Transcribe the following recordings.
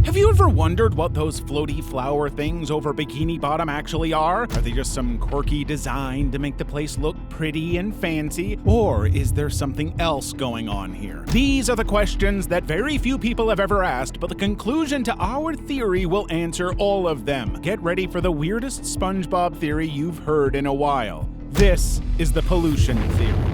Have you ever wondered what those floaty flower things over Bikini Bottom actually are? Are they just some quirky design to make the place look pretty and fancy? Or is there something else going on here? These are the questions that very few people have ever asked, but the conclusion to our theory will answer all of them. Get ready for the weirdest SpongeBob theory you've heard in a while. This is the pollution theory.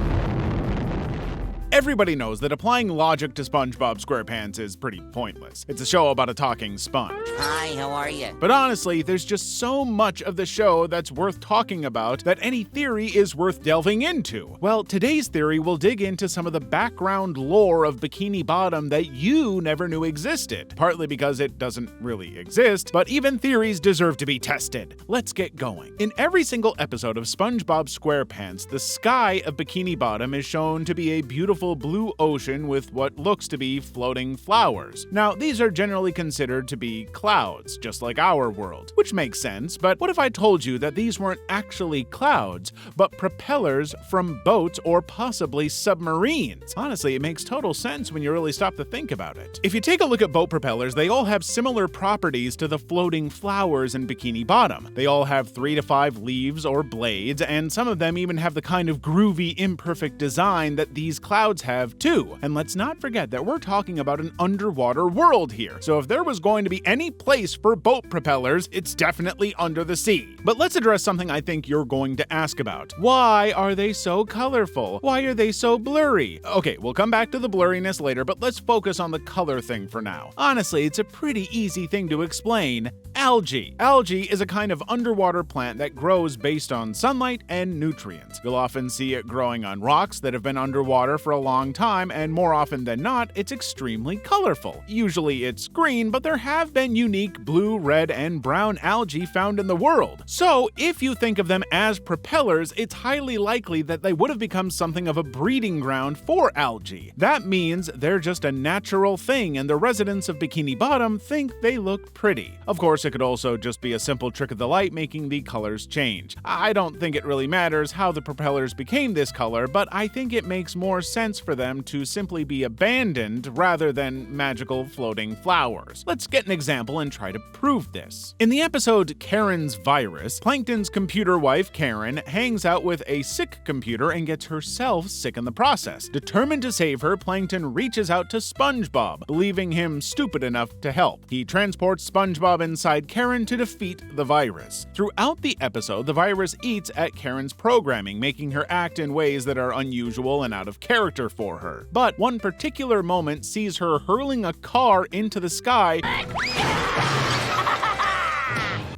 Everybody knows that applying logic to SpongeBob SquarePants is pretty pointless. It's a show about a talking sponge. Hi, how are you? But honestly, there's just so much of the show that's worth talking about that any theory is worth delving into. Well, today's theory will dig into some of the background lore of Bikini Bottom that you never knew existed. Partly because it doesn't really exist, but even theories deserve to be tested. Let's get going. In every single episode of SpongeBob SquarePants, the sky of Bikini Bottom is shown to be a beautiful blue ocean with what looks to be floating flowers. Now, these are generally considered to be clouds, just like our world, which makes sense, but what if I told you that these weren't actually clouds, but propellers from boats or possibly submarines? Honestly, it makes total sense when you really stop to think about it. If you take a look at boat propellers, they all have similar properties to the floating flowers in Bikini Bottom. They all have 3 to 5 leaves or blades, and some of them even have the kind of groovy, imperfect design that these clouds have too. And let's not forget that we're talking about an underwater world here. So if there was going to be any place for boat propellers, it's definitely under the sea. But let's address something I think you're going to ask about. Why are they so colorful? Why are they so blurry? Okay, we'll come back to the blurriness later, but let's focus on the color thing for now. Honestly, it's a pretty easy thing to explain. Algae. Algae is a kind of underwater plant that grows based on sunlight and nutrients. You'll often see it growing on rocks that have been underwater for a long time, and more often than not, it's extremely colorful. Usually it's green, but there have been unique blue, red, and brown algae found in the world. So if you think of them as propellers, it's highly likely that they would have become something of a breeding ground for algae. That means they're just a natural thing, and the residents of Bikini Bottom think they look pretty. Of course, it could also just be a simple trick of the light making the colors change. I don't think it really matters how the propellers became this color, but I think it makes more sense for them to simply be abandoned rather than magical floating flowers. Let's get an example and try to prove this. In the episode Karen's Virus, Plankton's computer wife Karen hangs out with a sick computer and gets herself sick in the process. Determined to save her, Plankton reaches out to SpongeBob, believing him stupid enough to help. He transports SpongeBob inside Karen to defeat the virus. Throughout the episode, the virus eats at Karen's programming, making her act in ways that are unusual and out of character for her. But one particular moment sees her hurling a car into the sky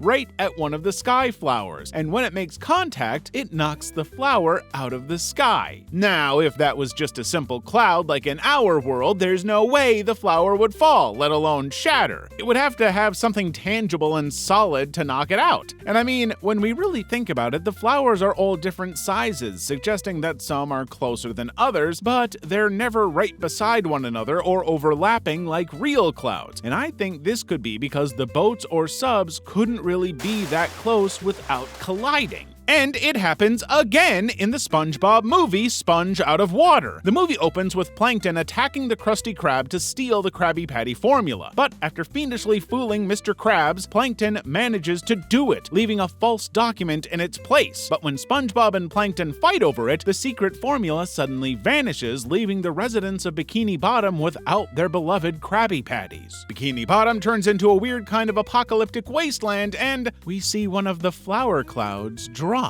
right at one of the sky flowers, and when it makes contact, it knocks the flower out of the sky. Now, if that was just a simple cloud like in our world, there's no way the flower would fall, let alone shatter. It would have to have something tangible and solid to knock it out. And I mean, when we really think about it, the flowers are all different sizes, suggesting that some are closer than others, but they're never right beside one another or overlapping like real clouds. And I think this could be because the boats or subs couldn't really be that close without colliding. And it happens again in the SpongeBob movie, Sponge Out of Water. The movie opens with Plankton attacking the Krusty Krab to steal the Krabby Patty formula. But after fiendishly fooling Mr. Krabs, Plankton manages to do it, leaving a false document in its place. But when SpongeBob and Plankton fight over it, the secret formula suddenly vanishes, leaving the residents of Bikini Bottom without their beloved Krabby Patties. Bikini Bottom turns into a weird kind of apocalyptic wasteland, and we see one of the flower clouds drop.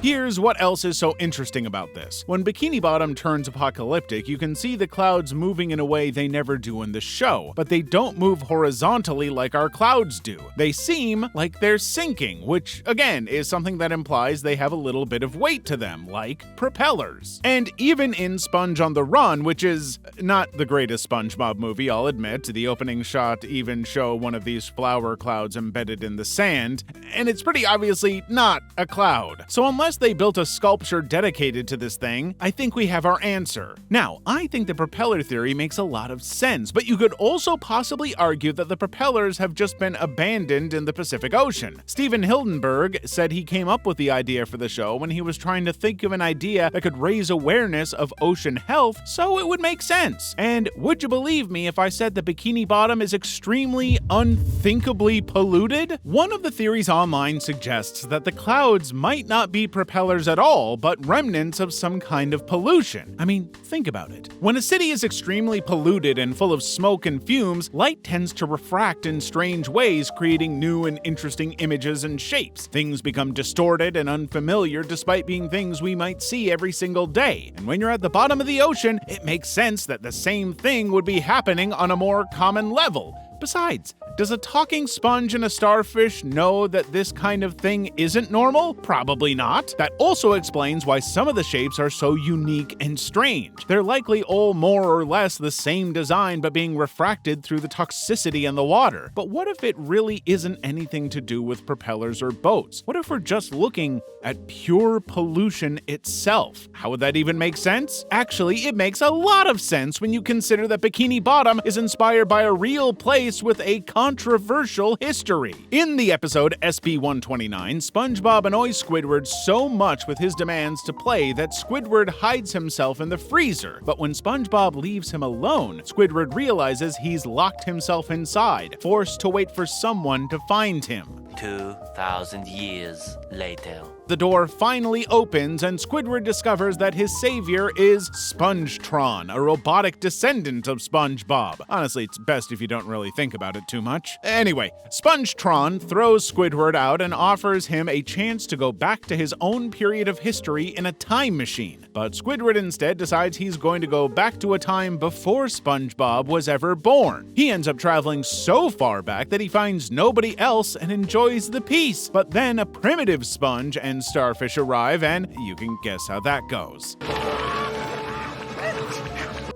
Here's what else is so interesting about this. When Bikini Bottom turns apocalyptic, you can see the clouds moving in a way they never do in the show, but they don't move horizontally like our clouds do. They seem like they're sinking, which again is something that implies they have a little bit of weight to them, like propellers. And even in Sponge on the Run, which is not the greatest SpongeBob movie, I'll admit, the opening shot even show one of these flower clouds embedded in the sand, and it's pretty obviously not a cloud. So unless unless they built a sculpture dedicated to this thing, I think we have our answer. Now, I think the propeller theory makes a lot of sense, but you could also possibly argue that the propellers have just been abandoned in the Pacific Ocean. Steven Hildenberg said he came up with the idea for the show when he was trying to think of an idea that could raise awareness of ocean health, so it would make sense. And would you believe me if I said the Bikini Bottom is extremely, unthinkably polluted? One of the theories online suggests that the clouds might not be propellers at all, but remnants of some kind of pollution. I mean, think about it. When a city is extremely polluted and full of smoke and fumes, light tends to refract in strange ways, creating new and interesting images and shapes. Things become distorted and unfamiliar despite being things we might see every single day. And when you're at the bottom of the ocean, it makes sense that the same thing would be happening on a more common level. Besides, does a talking sponge and a starfish know that this kind of thing isn't normal? Probably not. That also explains why some of the shapes are so unique and strange. They're likely all more or less the same design but being refracted through the toxicity in the water. But what if it really isn't anything to do with propellers or boats? What if we're just looking at pure pollution itself? How would that even make sense? Actually, it makes a lot of sense when you consider that Bikini Bottom is inspired by a real place with a controversial history. In the episode SP-129, SpongeBob annoys Squidward so much with his demands to play that Squidward hides himself in the freezer. But when SpongeBob leaves him alone, Squidward realizes he's locked himself inside, forced to wait for someone to find him. 2,000 years later. The door finally opens and Squidward discovers that his savior is Spongetron, a robotic descendant of SpongeBob. Honestly, it's best if you don't really think about it too much. Anyway, Spongetron throws Squidward out and offers him a chance to go back to his own period of history in a time machine. But Squidward instead decides he's going to go back to a time before SpongeBob was ever born. He ends up traveling so far back that he finds nobody else and enjoys the peace. But then a primitive sponge and starfish arrive, and you can guess how that goes.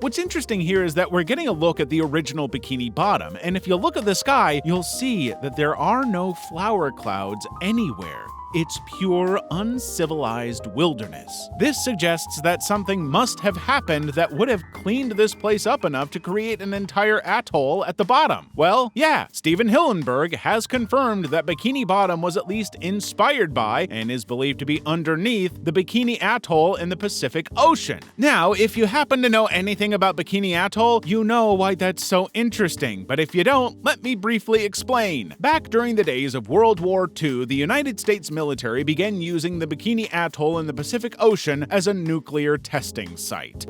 What's interesting here is that we're getting a look at the original Bikini Bottom, and if you look at the sky, you'll see that there are no flower clouds anywhere. It's pure, uncivilized wilderness. This suggests that something must have happened that would have cleaned this place up enough to create an entire atoll at the bottom. Well, yeah, Steven Hillenberg has confirmed that Bikini Bottom was at least inspired by, and is believed to be underneath, the Bikini Atoll in the Pacific Ocean. Now, if you happen to know anything about Bikini Atoll, you know why that's so interesting. But if you don't, let me briefly explain. Back during the days of World War II, the United States military began using the Bikini Atoll in the Pacific Ocean as a nuclear testing site.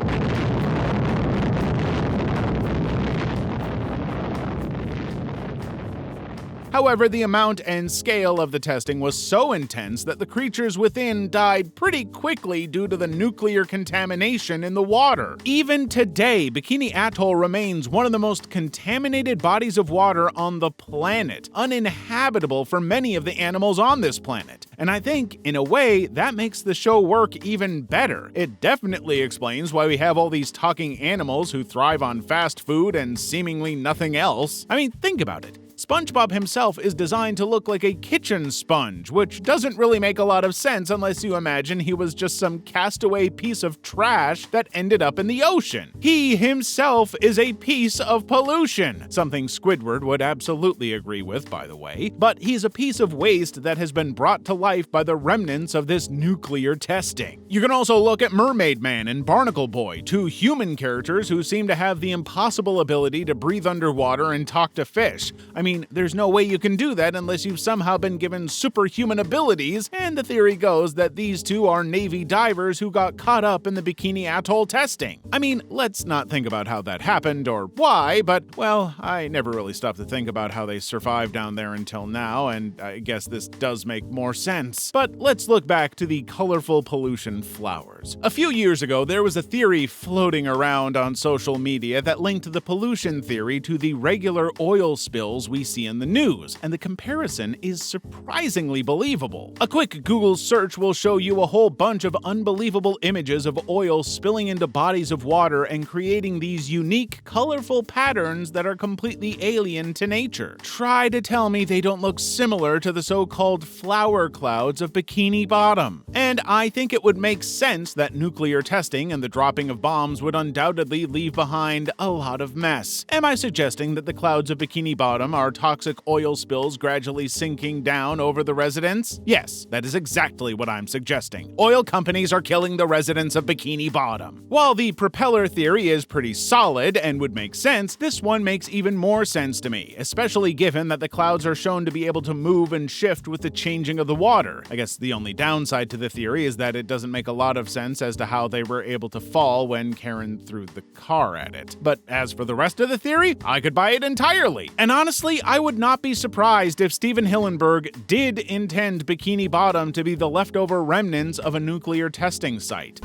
However, the amount and scale of the testing was so intense that the creatures within died pretty quickly due to the nuclear contamination in the water. Even today, Bikini Atoll remains one of the most contaminated bodies of water on the planet, uninhabitable for many of the animals on this planet. And I think, in a way, that makes the show work even better. It definitely explains why we have all these talking animals who thrive on fast food and seemingly nothing else. I mean, think about it. SpongeBob himself is designed to look like a kitchen sponge, which doesn't really make a lot of sense unless you imagine he was just some castaway piece of trash that ended up in the ocean. He himself is a piece of pollution, something Squidward would absolutely agree with, by the way, but he's a piece of waste that has been brought to life by the remnants of this nuclear testing. You can also look at Mermaid Man and Barnacle Boy, two human characters who seem to have the impossible ability to breathe underwater and talk to fish. I mean, there's no way you can do that unless you've somehow been given superhuman abilities, and the theory goes that these two are Navy divers who got caught up in the Bikini Atoll testing. I mean, let's not think about how that happened or why, but, well, I never really stopped to think about how they survived down there until now, and I guess this does make more sense. But let's look back to the colorful pollution flowers. A few years ago, there was a theory floating around on social media that linked the pollution theory to the regular oil spills we we see in the news, and the comparison is surprisingly believable. A quick Google search will show you a whole bunch of unbelievable images of oil spilling into bodies of water and creating these unique, colorful patterns that are completely alien to nature. Try to tell me they don't look similar to the so-called flower clouds of Bikini Bottom. And I think it would make sense that nuclear testing and the dropping of bombs would undoubtedly leave behind a lot of mess. Am I suggesting that the clouds of Bikini Bottom are toxic oil spills gradually sinking down over the residents? Yes, that is exactly what I'm suggesting. Oil companies are killing the residents of Bikini Bottom. While the propeller theory is pretty solid and would make sense, this one makes even more sense to me, especially given that the clouds are shown to be able to move and shift with the changing of the water. I guess the only downside to the theory is that it doesn't make a lot of sense as to how they were able to fall when Karen threw the car at it. But as for the rest of the theory, I could buy it entirely. And honestly, I would not be surprised if Steven Hillenburg did intend Bikini Bottom to be the leftover remnants of a nuclear testing site.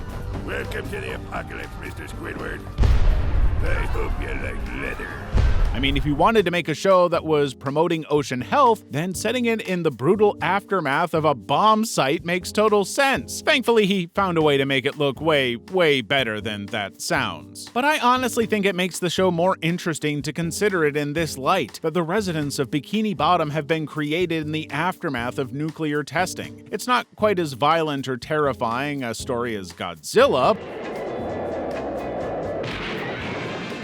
Welcome to the apocalypse, Mr. Squidward. I hope you like leather. I mean, if you wanted to make a show that was promoting ocean health, then setting it in the brutal aftermath of a bomb site makes total sense. Thankfully, he found a way to make it look way better than that sounds. But I honestly think it makes the show more interesting to consider it in this light, that the residents of Bikini Bottom have been created in the aftermath of nuclear testing. It's not quite as violent or terrifying a story as Godzilla,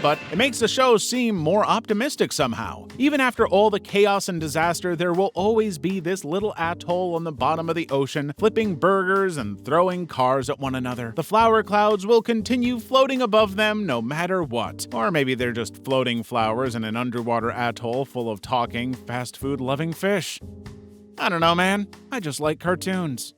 but it makes the show seem more optimistic somehow. Even after all the chaos and disaster, there will always be this little atoll on the bottom of the ocean, flipping burgers and throwing cars at one another. The flower clouds will continue floating above them no matter what. Or maybe they're just floating flowers in an underwater atoll full of talking, fast food-loving fish. I don't know, man. I just like cartoons.